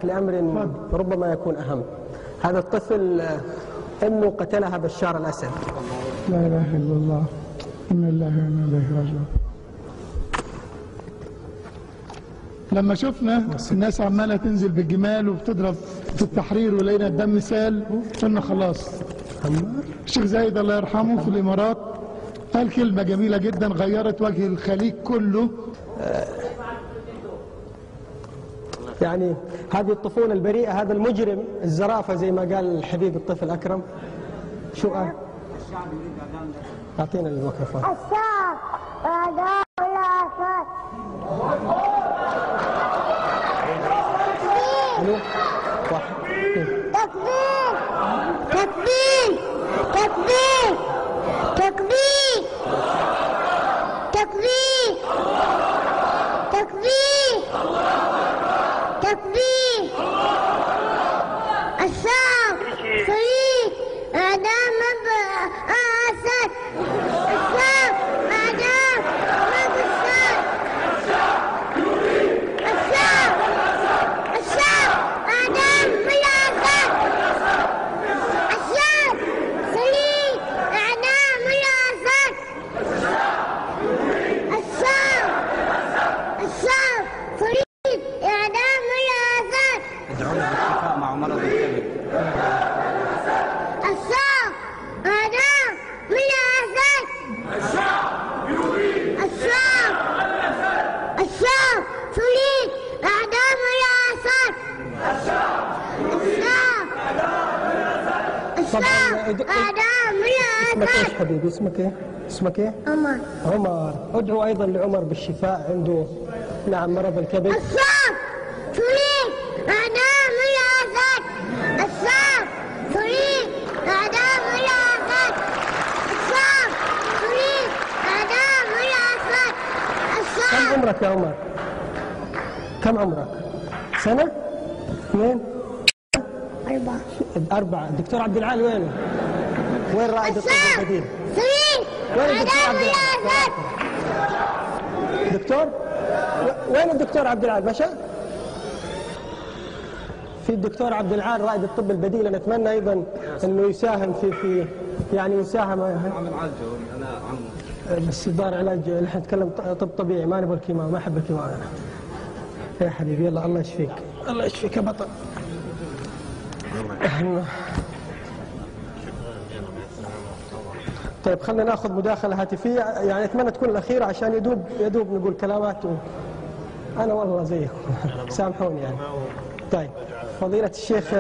لأمر ربما يكون أهم. هذا الطفل أمه قتلها بشار الأسد. لا إله إلا الله، إنا لله وإنا إليه راجعون. لما شفنا الناس عمالة تنزل بالجمال وبتضرب في التحرير ولقينا الدم سال، قلنا خلاص. الشيخ زايد الله يرحمه في الإمارات قال كلمة جميلة جدا غيرت وجه الخليج كله. يعني هذه الطفولة البريئة، هذا المجرم الزرافة زي ما قال الحبيب الطفل أكرم. شو قال؟ أعطينا الميكروفون. الشعب أعداء الأسد. تكبير تكبير تكبير تكبير تكبير تكبير تكبير. الشعب فريق أعداء الأسد. الشعب أعداء الأسد. الشعب أعداء الأسد. الشعب فريق أعداء الأسد. الشعب فريق أعداء الأسد. ادعونا بالشفاء مع مرض الكبد. الشعب أعداء الأسد. الشعب فريق أعداء الأسد. الشعب أعداء اسمك ايش الأسد. حبيبي؟ اسمك ايه؟ اسمك ايه؟ عمر. عمر. ادعو ايضا لعمر بالشفاء، عنده نعم مرض الكبد. الشعب فريق أعداء الأسد. الشعب فريق أعداء الأسد. الشعب فريق أعداء الأسد. كم الشعب عمرك يا عمر؟ كم عمرك؟ سنة؟ اثنين؟ 4. الدكتور عبد العال وينه؟ وين رائد الطب الشعب البديل؟ فريق وين الدكتور أعداء عبد العال؟ الأسد. دكتور؟ وين الدكتور عبد العال؟ مشى؟ في الدكتور عبد العال رائد الطب البديل. أنا أتمنى أيضا أنه يساهم في يعني يساهم. عامل عالجه انا عمه. بس دار علاج، نحن نتكلم طب طبيعي، ما نبغى الكيماوي، ما أحب الكيماوي أنا. يا حبيبي يلا الله يشفيك، الله يشفيك يا بطل. طيب خلينا ناخذ مداخلة هاتفية، يعني أتمنى تكون الأخيرة عشان يدوب نقول كلامات أنا والله زيكم سامحوني يعني. طيب فضيلة الشيخ